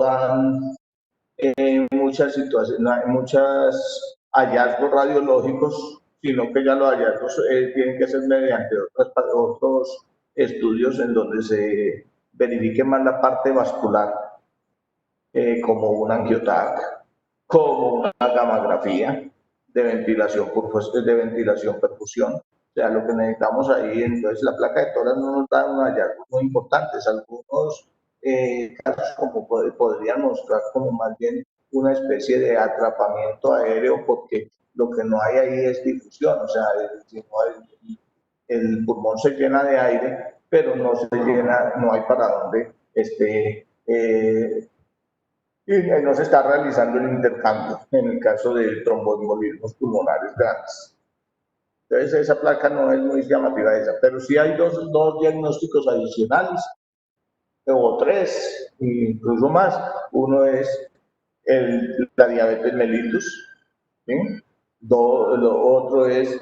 dan muchas situaciones, no hay muchos hallazgos radiológicos, sino que ya los hallazgos tienen que ser mediante otros estudios en donde se verifique más la parte vascular, como un angiotac, como una gamografía de ventilación perfusión. O sea, lo que necesitamos ahí, entonces la placa de tórax no nos da unos hallazgos muy importantes. Algunos casos como podrían mostrar como más bien una especie de atrapamiento aéreo, porque lo que no hay ahí es difusión, o sea, el pulmón se llena de aire, pero no hay para dónde y no se está realizando el intercambio en el caso de tromboembolismos pulmonares grandes. Entonces esa placa no es muy llamativa esa, pero sí hay dos diagnósticos adicionales, o tres, incluso más. Uno es la diabetes mellitus, ¿sí? Lo otro es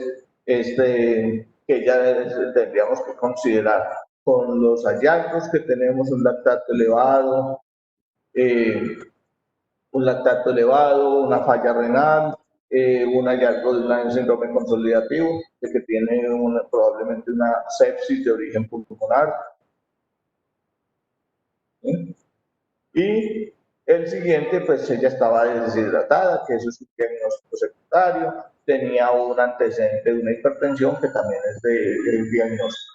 que ya tendríamos que considerar con los hallazgos que tenemos un lactato elevado, una falla renal, un hallazgo de un síndrome consolidativo, de que tiene probablemente una sepsis de origen pulmonar. ¿Sí? Y el siguiente, pues ella estaba deshidratada, que eso es un diagnóstico secundario, tenía un antecedente de una hipertensión que también es del diagnóstico.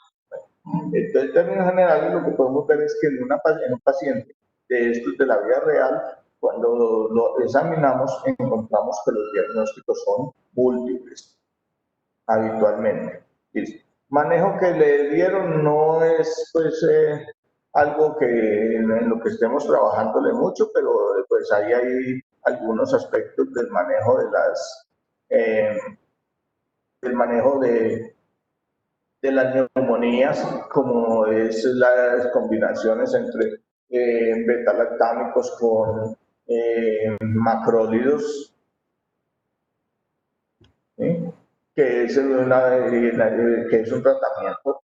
Entonces, en términos generales, lo que podemos ver es que en un paciente de estos de la vida real, cuando lo examinamos, encontramos que los diagnósticos son múltiples, habitualmente. ¿Listo? Manejo que le dieron no es, pues, algo que en lo que estemos trabajándole mucho, pero pues ahí hay algunos aspectos del manejo de las neumonías, como es las combinaciones entre beta-lactámicos con macrólidos, ¿sí? que es un tratamiento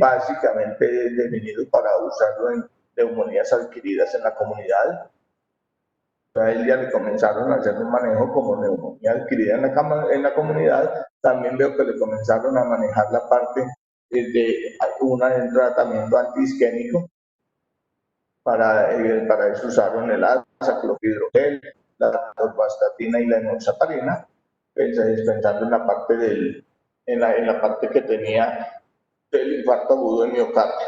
básicamente definido para usarlo en neumonías adquiridas en la comunidad. A él ya le comenzaron a hacer un manejo como neumonía adquirida en la comunidad. También veo que le comenzaron a manejar la parte de un tratamiento antiisquémico. Para eso usaron el aclopidogel, la atorvastatina y la enoxaparina, pensando en la parte en la parte que tenía del infarto agudo de miocardio.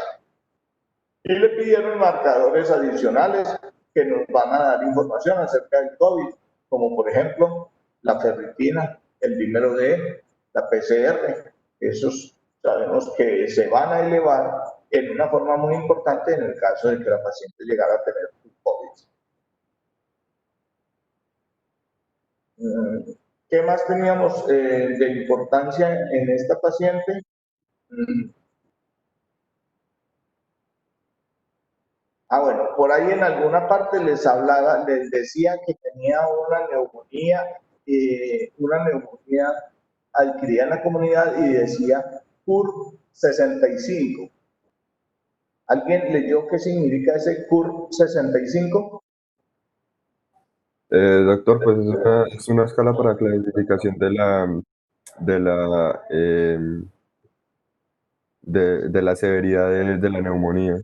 Y le pidieron marcadores adicionales que nos van a dar información acerca del COVID, como por ejemplo la ferritina, el dímero D, la PCR. Esos sabemos que se van a elevar en una forma muy importante en el caso de que la paciente llegara a tener COVID. ¿Qué más teníamos de importancia en esta paciente? Bueno, por ahí en alguna parte les decía que tenía una neumonía adquirida en la comunidad y decía CUR 65. ¿Alguien leyó qué significa ese CUR 65? Doctor, pues es una escala para clasificación de la severidad de la neumonía.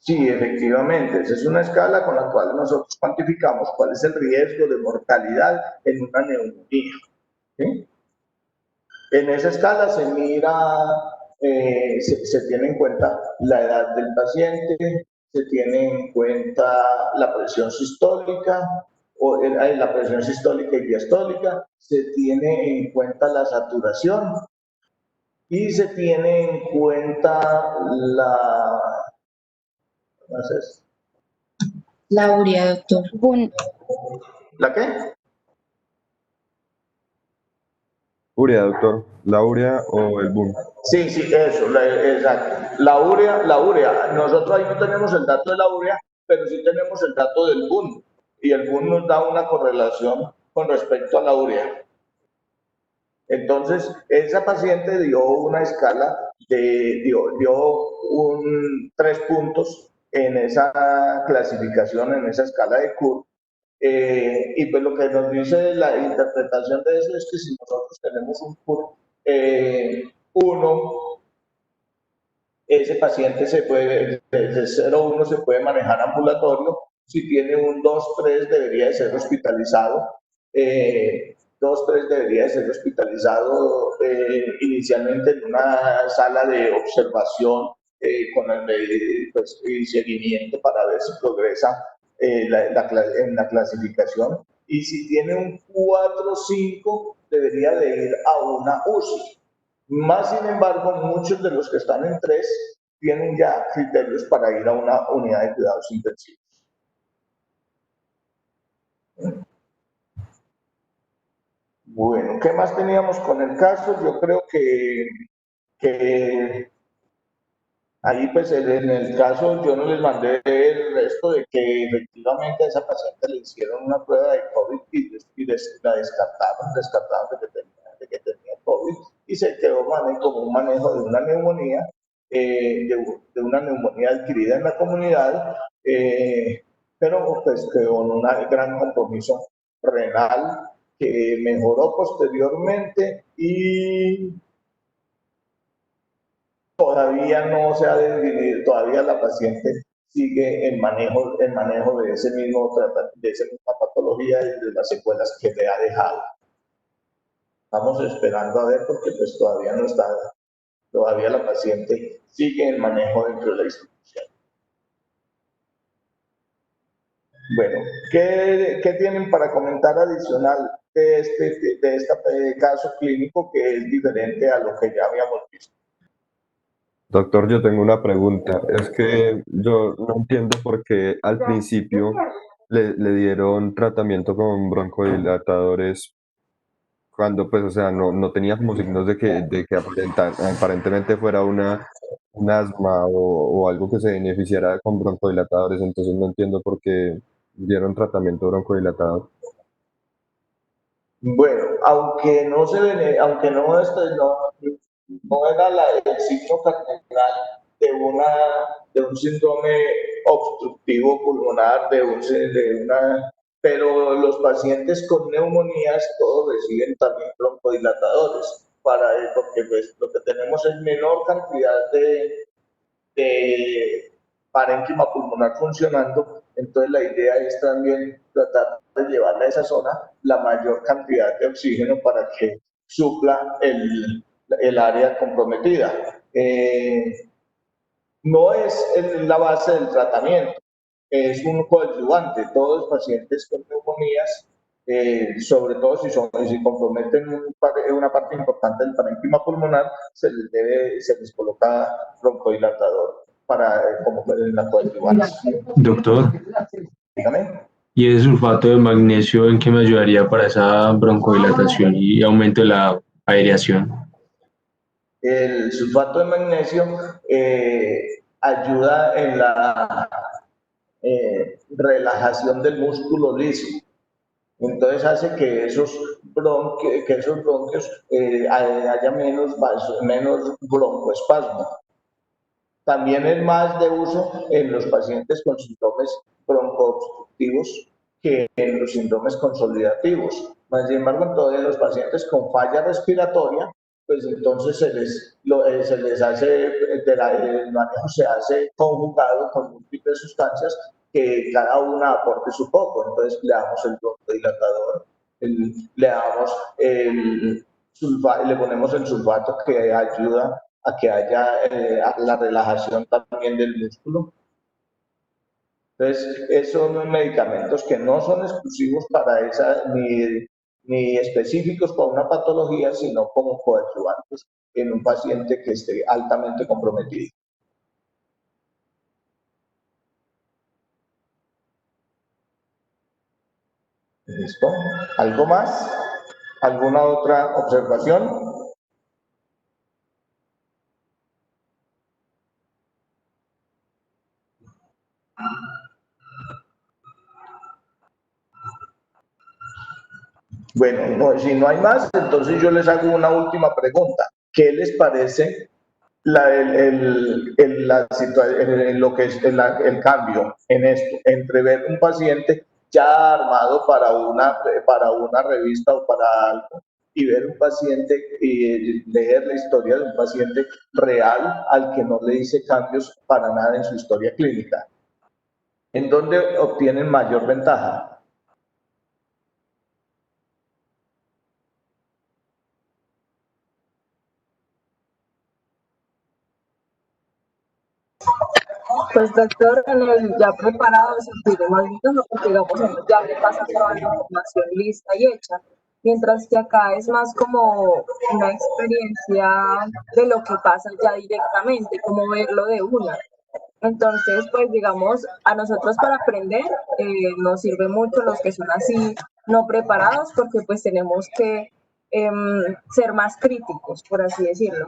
Sí, efectivamente, esa es una escala con la cual nosotros cuantificamos cuál es el riesgo de mortalidad en una neumonía. ¿Sí? En esa escala se mira, se tiene en cuenta la edad del paciente, se tiene en cuenta la presión sistólica, la presión sistólica y diastólica, se tiene en cuenta la saturación y se tiene en cuenta la urea, doctor. ¿La qué? Urea, doctor. ¿La urea o el boom? Sí, eso, exacto. La urea. Nosotros ahí no tenemos el dato de la urea, pero sí tenemos el dato del boom. Y el boom nos da una correlación con respecto a la urea. Entonces, esa paciente dio una escala dio 3 puntos en esa clasificación, en esa escala de CUR. Y pues lo que nos dice la interpretación de eso es que si nosotros tenemos un CUR 1, ese paciente desde 0-1 se puede manejar ambulatorio. Si tiene un 2-3 debería de ser hospitalizado. 2-3 debería de ser hospitalizado inicialmente en una sala de observación con el seguimiento para ver si progresa en la clasificación. Y si tiene un 4-5 debería de ir a una UCI. Más sin embargo, muchos de los que están en 3 tienen ya criterios para ir a una unidad de cuidados intensivos. Bueno, ¿qué más teníamos con el caso? Yo creo que ahí pues en el caso yo no les mandé el resto de que efectivamente a esa paciente le hicieron una prueba de COVID y la descartaron de que tenía COVID y se quedó como un manejo de una neumonía, de una neumonía adquirida en la comunidad, pero pues quedó en un gran compromiso renal que mejoró posteriormente y todavía no se ha definido, todavía la paciente sigue en manejo de esa misma patología y de las secuelas que le ha dejado. Estamos esperando a ver porque pues todavía no está, todavía la paciente sigue en manejo dentro de la institución. Bueno, ¿qué tienen para comentar adicional de este caso clínico que es diferente a lo que ya habíamos visto? Doctor, yo tengo una pregunta. Es que yo no entiendo por qué al principio le dieron tratamiento con broncodilatadores cuando, pues, o sea, no tenía como signos de que aparentemente fuera un asma o algo que se beneficiara con broncodilatadores. Entonces no entiendo por qué dieron tratamiento broncodilatador. Bueno, aunque no era el signo cardinal de un síndrome obstructivo pulmonar, pero los pacientes con neumonías todos reciben también broncodilatadores porque pues, lo que tenemos es menor cantidad de parénquima pulmonar funcionando, entonces la idea es también tratar de llevarle a esa zona la mayor cantidad de oxígeno para que supla el área comprometida. No es la base del tratamiento, es un coadyuvante. Todos los pacientes con neumonías, sobre todo si comprometen una parte importante del parénquima pulmonar, se les coloca broncodilatador como en la coadyuvancia. Doctor, Dígame. ¿y ese sulfato de magnesio en qué me ayudaría para esa broncodilatación y aumento de la aireación? El sulfato de magnesio ayuda en la relajación del músculo liso. Entonces hace que esos bronquios haya menos broncoespasmo. También es más de uso en los pacientes con síndromes broncoobstructivos que en los síndromes consolidativos. Sin embargo, en todos los pacientes con falla respiratoria, pues entonces se les hace, el manejo se hace conjugado con múltiples sustancias que cada una aporte su poco. Entonces le damos el broncodilatador, le ponemos el sulfato que ayuda a que haya la relajación también del músculo. Entonces, esos son medicamentos que no son exclusivos para ni específicos para una patología, sino como coadyuvantes en un paciente que esté altamente comprometido. ¿Listo? ¿Algo más? ¿Alguna otra observación? Bueno, si no hay más, entonces yo les hago una última pregunta. ¿Qué les parece lo que es el cambio en esto, entre ver un paciente ya armado para una revista o para algo y ver un paciente y leer la historia de un paciente real al que no le hice cambios para nada en su historia clínica? ¿En dónde obtienen mayor ventaja? Pues doctor, en el ya preparado se pide más ventaja porque digamos ya le pasa toda la información lista y hecha. mientras que acá es más como una experiencia de lo que pasa ya directamente, como verlo de una. Entonces, pues digamos, a nosotros para aprender nos sirve mucho los que son así no preparados porque pues tenemos que ser más críticos, por así decirlo.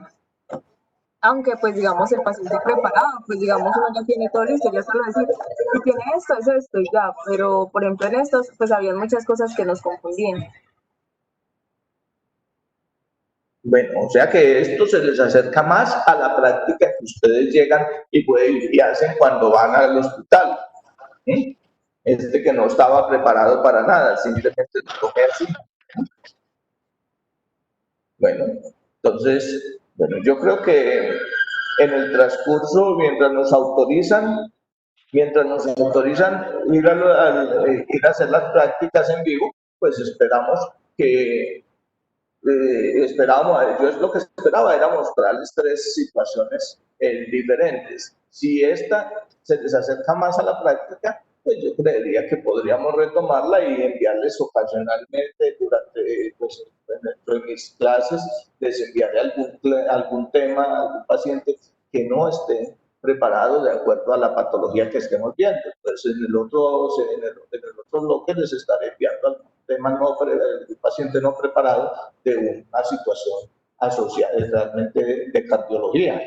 Aunque pues digamos el paciente preparado, pues digamos uno ya tiene todo listo, ya solo decir, si tiene esto, es esto y ya, pero por ejemplo en estos pues había muchas cosas que nos confundían. Bueno, o sea que esto se les acerca más a la práctica que ustedes llegan y hacen cuando van al hospital. ¿Sí? Este que no estaba preparado para nada, simplemente lo coge así. Bueno, entonces, bueno, yo creo que en el transcurso, mientras nos autorizan ir ir a hacer las prácticas en vivo, pues esperamos que yo es lo que esperaba, era mostrarles tres situaciones diferentes. Si esta se les acerca más a la práctica, pues yo creería que podríamos retomarla y enviarles ocasionalmente pues, dentro de mis clases, les enviaré algún tema, algún paciente que no esté preparado de acuerdo a la patología que estemos viendo. Entonces, en el otro bloque les estaré enviando algún tema el paciente no preparado de una situación asociada realmente de cardiología.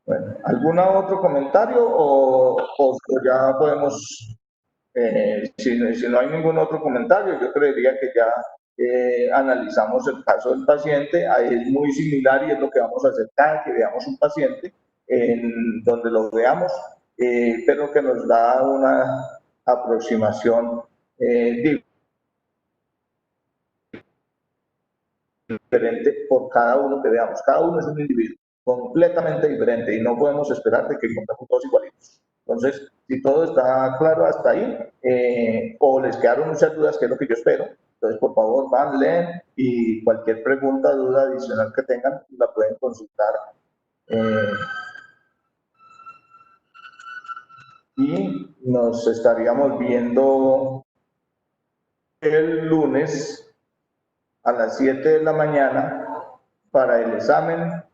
Bueno, ¿algún otro comentario o ya podemos, si no hay ningún otro comentario, yo creería que ya analizamos el caso del paciente, ahí es muy similar y es lo que vamos a hacer cada que veamos un paciente, en donde lo veamos, pero que nos da una aproximación diferente por cada uno que veamos. Cada uno es un individuo completamente diferente y no podemos esperar de que encontremos todos igualitos. Entonces, si todo está claro hasta ahí, o les quedaron muchas dudas, que es lo que yo espero, entonces por favor van, leen y cualquier pregunta, duda adicional que tengan, la pueden consultar. Y nos estaríamos viendo el lunes a las 7 de la mañana para el examen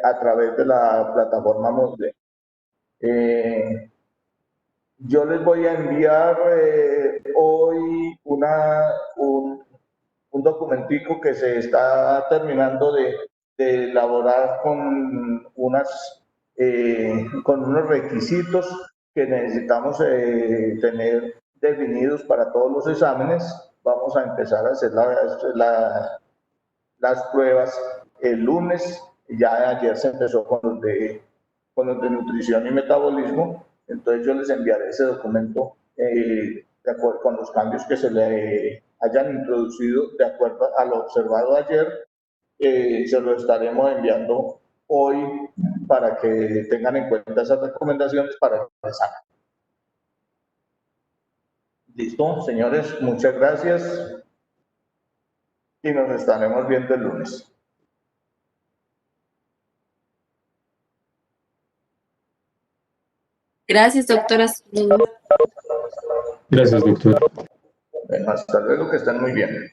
a través de la plataforma Moodle. Yo les voy a enviar hoy un documentico que se está terminando de elaborar con unos requisitos que necesitamos tener definidos para todos los exámenes. Vamos a empezar a hacer las pruebas el lunes. Ya ayer se empezó con los de nutrición y metabolismo. Entonces yo les enviaré ese documento de acuerdo con los cambios que se le hayan introducido de acuerdo a lo observado ayer. Se lo estaremos enviando hoy para que tengan en cuenta esas recomendaciones para el examen. Listo, señores, muchas gracias y nos estaremos viendo el lunes. Gracias, doctora. Gracias, doctor. Bueno, hasta luego, que estén muy bien.